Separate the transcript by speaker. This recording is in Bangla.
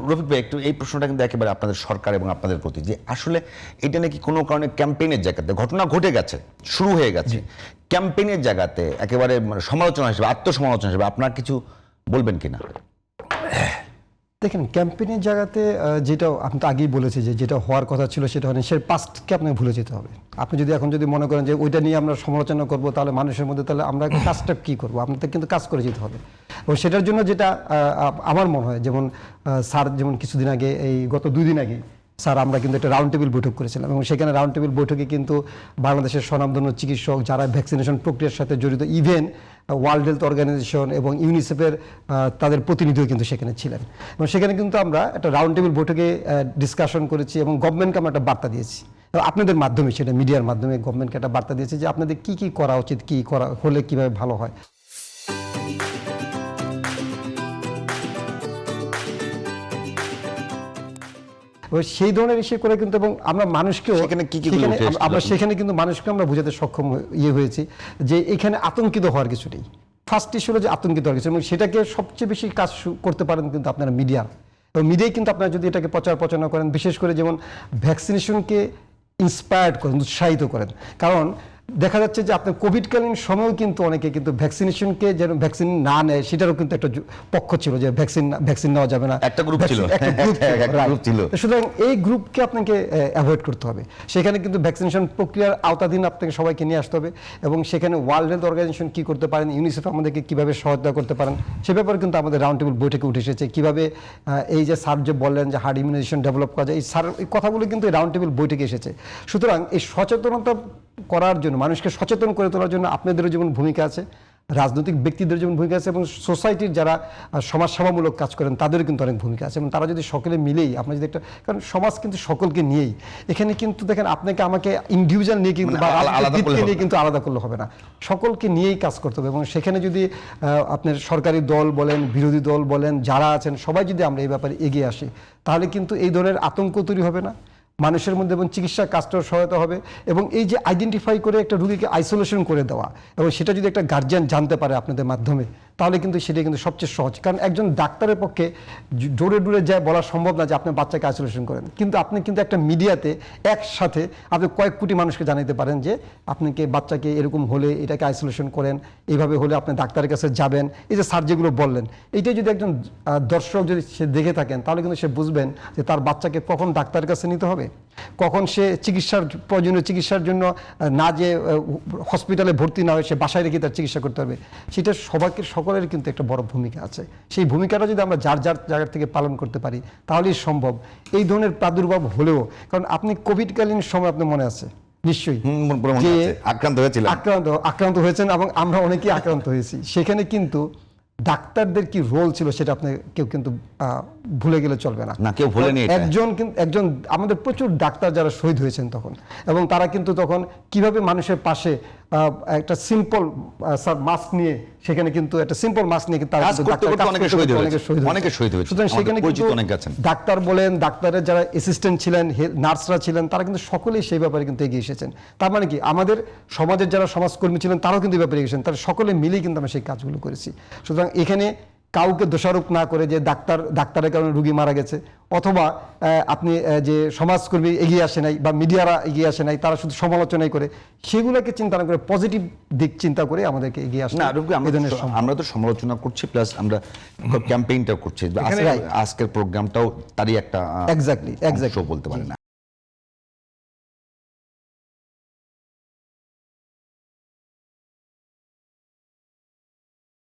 Speaker 1: রফিক ভাই একটু এই প্রশ্নটা কিন্তু একেবারে আপনাদের সরকার এবং আপনাদের প্রতি, যে আসলে এটা নাকি কোনো কারণে ক্যাম্পেইনের জায়গাতে ঘটনা ঘটে গেছে, শুরু হয়ে গেছে, ক্যাম্পেইনের জায়গাতে একেবারে সমালোচনা হিসেবে, আত্মসমালোচনা হিসেবে আপনার কিছু বলবেন কিনা?
Speaker 2: দেখেন, ক্যাম্পেইনের জায়গাতে যেটা আপনি তো আগেই বলেছি যে যেটা হওয়ার কথা ছিল সেটা হয়নি, সে পাস্টকে আপনাকে ভুলে যেতে হবে। আপনি যদি এখন যদি মনে করেন যে ওইটা নিয়ে আমরা সমালোচনা করবো, তাহলে মানুষের মধ্যে তাহলে আমরা কাজটা কী করবো, আপনাদের কিন্তু কাজ করে যেতে হবে। এবং সেটার জন্য যেটা আমার মনে হয়, যেমন স্যার যেমন কিছুদিন আগে, এই গত 2 দিন আগে স্যার আমরা কিন্তু একটা রাউন্ড টেবিল বৈঠক করেছিলাম, এবং সেখানে রাউন্ড টেবিল বৈঠকে কিন্তু বাংলাদেশের স্বনামধন্য চিকিৎসক যারা ভ্যাকসিনেশন প্রক্রিয়ার সাথে জড়িত, ইভেন ওয়ার্ল্ড হেলথ অর্গানাইজেশন এবং ইউনিসেফের তাদের প্রতিনিধিও কিন্তু সেখানে ছিলেন। এবং সেখানে কিন্তু আমরা একটা রাউন্ড টেবিল বৈঠকে ডিসকাশন করেছি এবং গভর্নমেন্টকে আমরা একটা বার্তা দিয়েছি, আপনাদের মাধ্যমে, সেটা মিডিয়ার মাধ্যমে গভর্নমেন্টকে একটা বার্তা দিয়েছি যে আপনাদের কী কী করা উচিত, কী করা হলে কীভাবে ভালো হয়। সেই ধরনের ইস্যু করে কিন্তু, এবং আমরা মানুষকেও আমরা সেখানে কিন্তু মানুষকে আমরা বোঝাতে সক্ষম হয়েছি যে এখানে আতঙ্কিত হওয়ার কিছু নেই। ফার্স্ট ইস্যু হলো যে আতঙ্কিত হওয়ার কিছু, এবং সেটাকে সবচেয়ে বেশি কাজ করতে পারেন কিন্তু আপনারা মিডিয়া, এবং মিডিয়ায় কিন্তু আপনারা যদি এটাকে প্রচারণা করেন, বিশেষ করে যেমন ভ্যাকসিনেশনকে ইন্সপায়ার্ড করেন, উৎসাহিত করেন। কারণ দেখা যাচ্ছে যে আপনার কোভিডকালীন সময়েও কিন্তু অনেকে কিন্তু ভ্যাকসিনেশনকে যেন ভ্যাকসিন না নেয় সেটারও কিন্তু একটা পক্ষ ছিল যে ভ্যাকসিন নেওয়া যাবে না,
Speaker 1: একটা গ্রুপ ছিল।
Speaker 2: সুতরাং এই গ্রুপকে আপনাকে অ্যাভয়েড করতে হবে। সেখানে কিন্তু ভ্যাকসিনেশন প্রক্রিয়ার আওতাধীন আপনাকে সবাইকে নিয়ে আসতে হবে, এবং সেখানে ওয়ার্ল্ড হেলথ অর্গানাইজেশন কী করতে পারেন, ইউনিসেফ আমাদেরকে কীভাবে সহায়তা করতে পারেন, সে ব্যাপারে কিন্তু আমাদের রাউন্ড টেবিল বৈঠকে উঠে এসেছে। কীভাবে এই যে স্যার যে বললেন যে হার্ড ইমিউনাইজেশন ডেভেলপ করা যায়, এই স্যার এই কথাগুলো কিন্তু রাউন্ড টেবিল বৈঠকে এসেছে। সুতরাং এই সচেতনতা করার জন্য, মানুষকে সচেতন করে তোলার জন্য আপনাদেরও যেমন ভূমিকা আছে, রাজনৈতিক ব্যক্তিদের যেমন ভূমিকা আছে, এবং সোসাইটির যারা সমাজসেবামূলক কাজ করেন তাদেরও কিন্তু অনেক ভূমিকা আছে। এবং তারা যদি সকলে মিলেই, আপনার যদি একটা, কারণ সমাজ কিন্তু সকলকে নিয়েই, এখানে কিন্তু দেখেন আপনাকে আমাকে ইন্ডিভিজুয়াল নিয়ে কিন্তু নিয়ে কিন্তু আলাদা করলে হবে না, সকলকে নিয়েই কাজ করতে হবে। এবং সেখানে যদি আপনার সরকারি দল বলেন, বিরোধী দল বলেন, যারা আছেন সবাই যদি আমরা এই ব্যাপারে এগিয়ে আসি, তাহলে কিন্তু এই ধরনের আতঙ্ক তৈরি হবে না মানুষের মধ্যে, এবং চিকিৎসা কাজটাও সহায়তা হবে। এবং এই যে আইডেন্টিফাই করে একটা রোগীকে আইসোলেশন করে দেওয়া, এবং সেটা যদি একটা গার্জিয়ান জানতে পারে আপনাদের মাধ্যমে, তাহলে কিন্তু সেটা কিন্তু সবচেয়ে সহজ। কারণ একজন ডাক্তারের পক্ষে ডোরে ডোরে যায় বলা সম্ভব না যে আপনার বাচ্চাকে আইসোলেশন করেন, কিন্তু আপনি কিন্তু একটা মিডিয়াতে একসাথে আপনি কয়েক কোটি মানুষকে জানাতে পারেন যে আপনাকে বাচ্চাকে এরকম হলে এটাকে আইসোলেশন করেন, এইভাবে হলে আপনি ডাক্তারের কাছে যাবেন। এই যে স্যার যেগুলো বললেন, এইটাই যদি একজন দর্শক যদি সে দেখে থাকেন, তাহলে কিন্তু সে বুঝবেন যে তার বাচ্চাকে কখন ডাক্তারের কাছে নিতে হবে, কখন সে প্রয়োজনীয় চিকিৎসার জন্য না যে হসপিটালে ভর্তি না হয়ে সে বাসায় রেখে তার চিকিৎসা করতে হবে। সেটা সকলের কিন্তু একটা বড় ভূমিকা আছে। সেই ভূমিকাটা যদি আমরা যার যার জায়গা থেকে পালন করতে পারি, তাহলেই সম্ভব এই ধরনের প্রাদুর্ভাব হলেও। কারণ আপনি কোভিডকালীন সময় আপনার মনে আছে নিশ্চয়ই যে আক্রান্ত হয়েছেন, এবং আমরা অনেকেই আক্রান্ত হয়েছি। সেখানে কিন্তু ডাক্তারদের কি রোল ছিল সেটা আপনি কেউ কিন্তু ভুলে গেলে চলবে না, কেউ ভুলেনি। একজন আমাদের প্রচুর ডাক্তার যারা শহীদ হয়েছেন তখন, এবং তারা কিন্তু তখন কিভাবে মানুষের পাশে একটা সিম্পল মাস্ক নিয়ে, সেখানে কিন্তু একটা সিম্পল মাস্ক নিয়ে তারা অনেকে শহীদ হয়েছে। সুতরাং সেখানে কিন্তু ডাক্তার বলেন, ডাক্তারের যারা অ্যাসিস্ট্যান্ট ছিলেন, নার্সরা ছিলেন, তারা কিন্তু সকলেই সেই ব্যাপারে কিন্তু এগিয়ে এসেছেন। তার মানে কি, আমাদের সমাজের যারা সমাজকর্মী ছিলেন তারাও কিন্তু ব্যাপারে এগিয়েছেন, তারা সকলে মিলেই কিন্তু আমরা সেই কাজগুলো করেছি। সুতরাং এখানে কাউকে দোষারোপ না করে যে ডাক্তারের কারণে রুগী মারা গেছে, অথবা আপনি যে সমাজকর্মী এগিয়ে আসে নাই বা মিডিয়ারা এগিয়ে আসে নাই, তারা শুধু সমালোচনাই করে, সেগুলোকে চিন্তা না করে পজিটিভ দিক চিন্তা করে আমাদেরকে এগিয়ে আসে।
Speaker 1: আমরা তো সমালোচনা করছি, প্লাস আমরা ক্যাম্পেইনটাও করছি, আজকের প্রোগ্রামটাও তারই একটা এক্স্যাক্টলি বলতে পারেন।